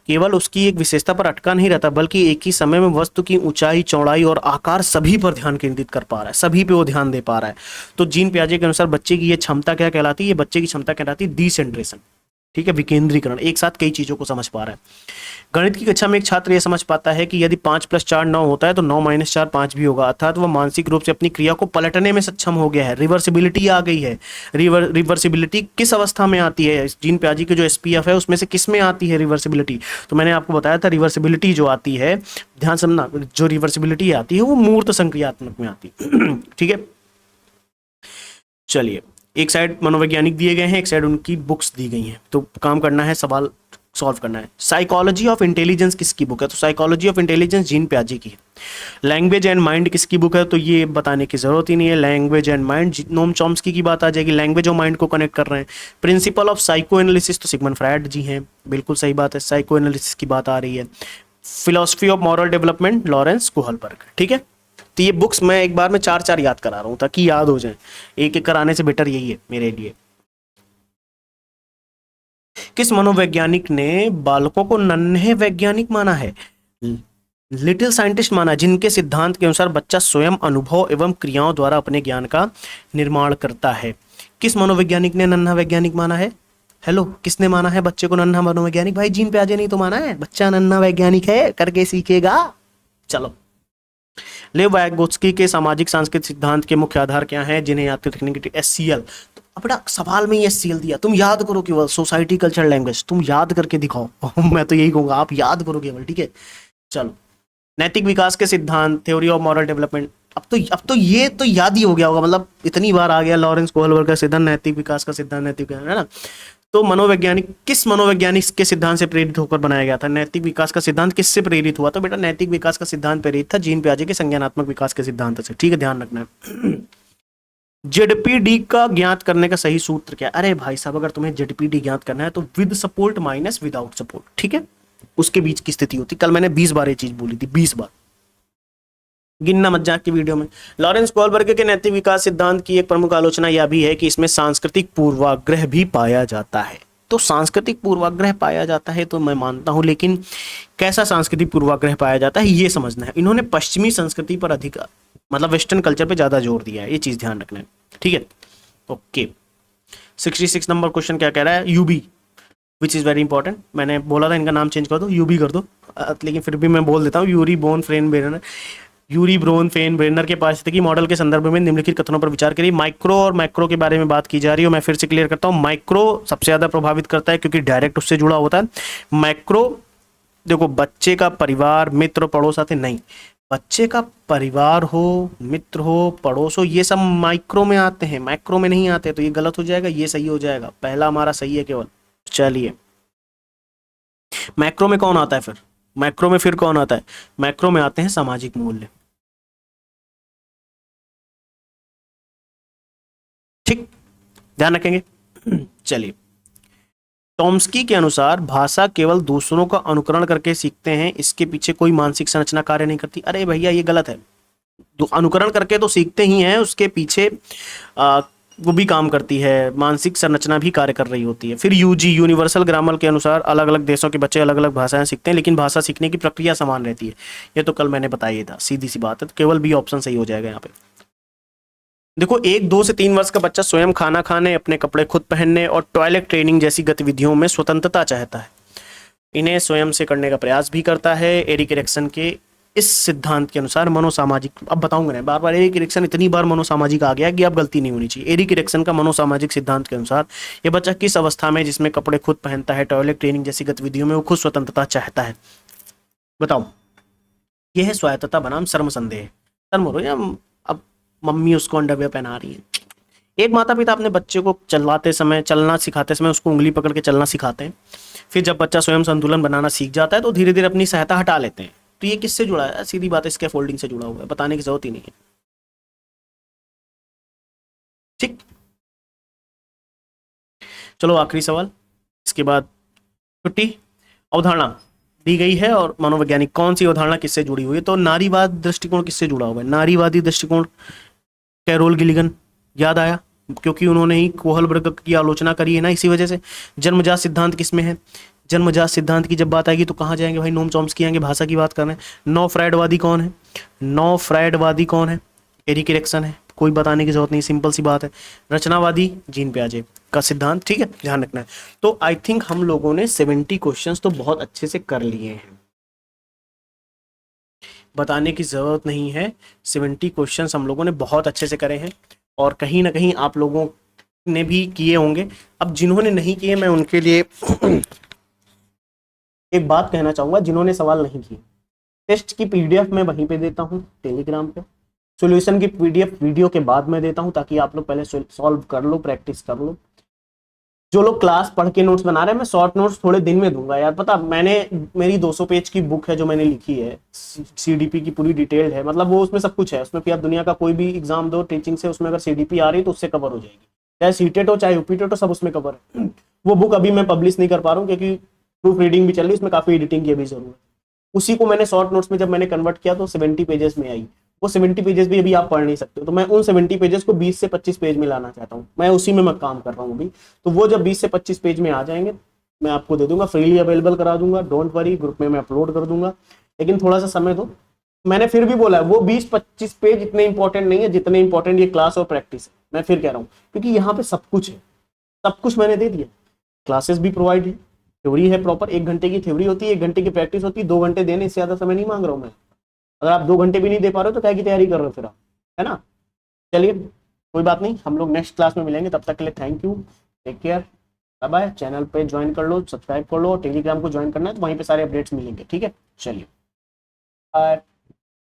केवल उसकी एक विशेषता पर अटका नहीं रहता, बल्कि एक ही समय में वस्तु की ऊंचाई, चौड़ाई और आकार सभी पर ध्यान केंद्रित कर पा रहा है, सभी पे वो ध्यान दे पा रहा है। तो जीन पियाजे के अनुसार बच्चे की ये क्षमता क्या कहलाती है? ये बच्चे की क्षमता कहलाती है डिसेंट्रेशन। ठीक है, विकेंद्रीकरण, एक साथ कई चीजों को समझ पा रहा है। गणित की कक्षा में एक छात्र यह समझ पाता है कि यदि 5 + 4 9 होता है तो 9 - 4 5 भी होगा, अर्थात वह मानसिक रूप से अपनी क्रिया को पलटने में सक्षम हो गया है। रिवर्सिबिलिटी आ गई है। रिवर्सिबिलिटी किस अवस्था में आती है? जीन पियाजे के जो SPF है उसमें से किस में आती है रिवर्सिबिलिटी? तो मैंने आपको बताया था रिवर्सिबिलिटी जो आती है, ध्यान समझना, जो रिवर्सिबिलिटी आती है वो मूर्त संक्रियात्मक में आती है। ठीक है, चलिए, एक साइड मनोवैज्ञानिक दिए गए हैं, एक साइड उनकी बुक्स दी गई हैं। तो काम करना है, सवाल सॉल्व करना है। साइकोलॉजी ऑफ इंटेलिजेंस किसकी बुक है? तो साइकोलॉजी ऑफ इंटेलिजेंस जीन पियाजे की है। लैंग्वेज एंड माइंड किसकी बुक है? तो ये बताने की जरूरत ही नहीं है, language and mind Noam Chomsky की बात आ जाएगी। लैंग्वेज और माइंड को कनेक्ट कर रहे हैं। प्रिंसिपल ऑफ साइको एनालिसिस तो सिगमंड फ्रायड जी हैं, बिल्कुल सही बात है, साइको एनालिसिस की बात आ रही है। Philosophy of moral development Lawrence Kohlberg. ठीक है, तो ये बुक्स मैं एक बार में 4 याद करा रहा हूं ताकि याद हो जाए, एक एक कराने से बेटर यही है मेरे लिए। किस मनोवैज्ञानिक ने बालकों को नन्हे वैज्ञानिक माना है? लिटिल साइंटिस्ट माना, जिनके सिद्धांत के अनुसार बच्चा स्वयं अनुभव एवं क्रियाओं द्वारा अपने ज्ञान का निर्माण करता है। किस मनोवैज्ञानिक ने नन्हा वैज्ञानिक माना है? हेलो, किसने माना है बच्चे को नन्हा मनोवैज्ञानिक? भाई जीन पियाजे नहीं तो माना है, बच्चा नन्हा वैज्ञानिक है, करके सीखेगा। चलो, लेव वाइगोत्स्की के सामाजिक सांस्कृतिक सिद्धांत के मुख्य आधार क्या हैं जिन्हें याद रखने के लिए? SCL। तो अपना सवाल में ही SCL दिया, तुम याद करो केवल, सोसाइटी कल्चर लैंग्वेज, तुम याद करके दिखाओ। मैं तो यही कहूंगा, आप याद करो केवल। ठीक है, चलो, नैतिक विकास के सिद्धांत थ्योरी ऑफ मॉरल डेवलपमेंट। अब तो ये तो याद ही हो गया होगा, मतलब इतनी बार आ गया लॉरेंस कोहलबर्ग का सिद्धांत, नैतिक विकास का सिद्धांत, नैतिक, है ना। तो मनोवैज्ञानिक किस मनोवैज्ञानिक के सिद्धांत से प्रेरित होकर बनाया गया था? नैतिक विकास का सिद्धांत किससे प्रेरित हुआ? तो बेटा नैतिक विकास का सिद्धांत प्रेरित था जीन पियाजे के संज्ञानात्मक विकास के सिद्धांत से। ठीक है, ध्यान रखना है। जेडपीडी का ज्ञात करने का सही सूत्र क्या है? अरे भाई साहब, अगर तुम्हें जेडपीडी ज्ञात करना है तो with support minus without support, ठीक है, उसके बीच की स्थिति होती। कल मैंने 20 बार ये चीज बोली थी, 20 बार, गिनना मत जा की वीडियो में। लॉरेंस कोलबर्ग के नैतिक विकास सिद्धांत की एक प्रमुख आलोचना यह भी है कि इसमें सांस्कृतिक पूर्वाग्रह भी पाया जाता है। तो सांस्कृतिक पूर्वाग्रह पाया जाता है तो मैं मानता हूं, लेकिन कैसा सांस्कृतिक पूर्वाग्रह पाया जाता है ये समझना है। इन्होंने पश्चिमी संस्कृति पर अधिक, मतलब वेस्टर्न कल्चर पे ज्यादा जोर दिया है, ये चीज ध्यान रखना है, ठीक है। ओके, 66 नंबर क्वेश्चन क्या कह रहा है? UB, which is very important. मैंने बोला था इनका नाम चेंज कर दो, यूबी कर दो, लेकिन फिर भी मैं बोल देता हूँ, यूरी बोन फ्रेन बेरनर। यूरी ब्रोन फेन ब्रेनर के पारिस्थितिकी मॉडल के संदर्भ में निम्नलिखित कथनों पर विचार करिए। माइक्रो और मैक्रो के बारे में बात की जा रही है, मैं फिर से क्लियर करता हूँ। माइक्रो सबसे ज्यादा प्रभावित करता है क्योंकि डायरेक्ट उससे जुड़ा होता है। मैक्रो देखो, बच्चे का परिवार, मित्र, पड़ोस आते नहीं। बच्चे का परिवार हो, मित्र हो, पड़ोस हो, ये सब माइक्रो में आते हैं, मैक्रो में नहीं आते। तो ये गलत हो जाएगा, ये सही हो जाएगा। पहला हमारा सही है केवल। चलिए, मैक्रो में कौन आता है फिर? मैक्रो में फिर कौन आता है? मैक्रो में आते हैं सामाजिक मूल्य, ठीक, ध्यान रखेंगे। चलिए, टॉम्स्की के अनुसार भाषा केवल दूसरों का अनुकरण करके सीखते हैं, इसके पीछे कोई मानसिक संरचना कार्य नहीं करती। अरे भैया, ये गलत है। अनुकरण करके तो सीखते ही हैं, उसके पीछे वो भी काम करती है, मानसिक संरचना भी कार्य कर रही होती है। फिर यूजी, यूनिवर्सल ग्रामर के अनुसार अलग अलग देशों के बच्चे अलग अलग भाषाएं सीखते हैं, लेकिन भाषा सीखने की प्रक्रिया समान रहती है। ये तो कल मैंने बताया था, सीधी सी बात है। तो केवल बी ऑप्शन सही हो जाएगा यहाँ पे। देखो, 1, 2 से 3 वर्ष का बच्चा स्वयं खाना खाने, अपने कपड़े खुद पहनने और टॉयलेट ट्रेनिंग जैसी गतिविधियों में स्वतंत्रता चाहता है। इन्हें स्वयं से करने का प्रयास भी करता है। एरिक एरिक्सन के इस सिद्धांत के अनुसार मनोसामाजिक, अब बताऊंगा ना बार बार, एरिक एरिक्सन इतनी बार मनोसामाजिक आ गया कि अब गलती नहीं होनी चाहिए। एरिक एरिक्सन का मनोसामाजिक सिद्धांत के अनुसार यह बच्चा किस अवस्था में, जिसमें कपड़े खुद पहनता है, टॉयलेट ट्रेनिंग जैसी गतिविधियों में वो खुद स्वतंत्रता चाहता है? बताओ। यह है स्वायत्तता बनाम शर्म संदेह। शर्म हो रही है, अब मम्मी उसको अंडरवेयर पहना रही है। एक माता पिता अपने बच्चे को चलाते समय, चलना सिखाते समय उसको उंगली पकड़ के चलना सिखाते हैं। फिर जब बच्चा स्वयं संतुलन बनाना सीख जाता है तो धीरे धीरे अपनी सहायता हटा लेते हैं। तो ये किससे जुड़ा है? सीधी बात है, इसके फोल्डिंग से जुड़ा हुआ है, बताने की जरूरत ही नहीं है, ठीक। चलो, आखिरी सवाल, इसके बाद छुट्टी। अवधारणा दी गई है और मनोवैज्ञानिक, कौन सी अवधारणा किससे जुड़ी हुई है? तो नारीवाद दृष्टिकोण किससे जुड़ा हुआ है? नारीवादी दृष्टिकोण, कैरोल गिलिगन, याद आया, क्योंकि उन्होंने ही कोहलबर्ग की आलोचना करी है ना, इसी वजह से। जन्मजात सिद्धांत किसमें है? जन्मजात सिद्धांत की जब बात आएगी तो कहाँ जाएंगे भाई? नोम चॉम्स्की आएंगे, भाषा की बात कर रहे हैं। नौ फ्राइडवादी कौन है? नौ फ्राइडवादी कौन है? एरिक एरिक्सन है, कोई बताने की जरूरत नहीं, सिंपल सी बात है। रचनावादी जीन पियाजे का सिद्धांत, ठीक है, ध्यान रखना है। तो आई थिंक हम लोगों ने 70 क्वेश्चंस तो बहुत अच्छे से कर लिए हैं, बताने की जरूरत नहीं है। 70 क्वेश्चंस हम लोगों ने बहुत अच्छे से करे हैं, और कहीं ना कहीं आप लोगों ने भी किए होंगे। अब जिन्होंने नहीं किए, मैं उनके लिए एक बात कहना चाहूंगा। जिन्होंने सवाल नहीं किए, टेस्ट की पीडीएफ मैं वहीं पे देता हूँ टेलीग्राम पे, सॉल्यूशन की पीडीएफ वीडियो के बाद में देता हूँ, ताकि आप लोग पहले सॉल्व कर लो, प्रैक्टिस कर लो। जो लोग क्लास पढ़ के नोट्स बना रहे हैं, मैं शॉर्ट नोट्स थोड़े दिन में दूंगा यार। पता, मेरी 200 पेज की बुक है जो मैंने लिखी है, सीडीपी की पूरी डिटेल्ड है, मतलब वो उसमें सब कुछ है। उसमें फिर आप दुनिया का कोई भी एग्जाम दो टीचिंग से, उसमें अगर सीडीपी आ रही है तो उससे कवर हो जाएगी, चाहे सीटेट हो चाहे यूपीटेट हो, सब उसमें कवर है। वो बुक अभी मैं पब्लिश नहीं कर पा रहा हूँ क्योंकि प्रूफ रीडिंग भी चल रही है, उसमें काफी एडिटिंग की भी जरूरत है। उसी को मैंने शॉर्ट नोट्स में जब मैंने कन्वर्ट किया तो 70 पेजेस में आई। वो 70 पेजेस भी अभी आप पढ़ नहीं सकते हो, तो मैं उन 70 पेजेस को 20 से 25 पेज में लाना चाहता हूँ। मैं उसी में मैं काम कर रहा हूँ अभी। तो वो जब 20 से 25 पेज में आ जाएंगे, मैं आपको दे दूंगा, फ्रीली अवेलेबल करा दूंगा, डोंट वरी, ग्रुप में मैं अपलोड कर दूंगा। लेकिन थोड़ा सा समय दो। मैंने फिर भी बोला है, वो 20-25 पेज इतने इंपॉर्टेंट नहीं है जितने इंपॉर्टेंट ये क्लास और प्रैक्टिस है। मैं फिर कह रहा हूँ, क्योंकि यहाँ पे सब कुछ है, सब कुछ मैंने दे दिया। क्लासेस भी प्रोवाइड है, थ्योरी है प्रॉपर, 1 घंटे की थ्योरी होती है, 1 घंटे की प्रैक्टिस होती है, 2 घंटे देने, इससे ज्यादा समय नहीं मांग रहा हूँ मैं। अगर आप 2 घंटे भी नहीं दे पा रहे हो तो क्या की तैयारी कर रहे हो फिर आप, है ना। चलिए, कोई बात नहीं, हम लोग नेक्स्ट क्लास में मिलेंगे। तब तक के लिए thank you, take care, bye bye. Channel पे ज्वाइन कर लो, सब्सक्राइब कर लो, टेलीग्राम को ज्वाइन करना है तो वहीं पे सारे अपडेट्स मिलेंगे, ठीक है। चलिए, बाय।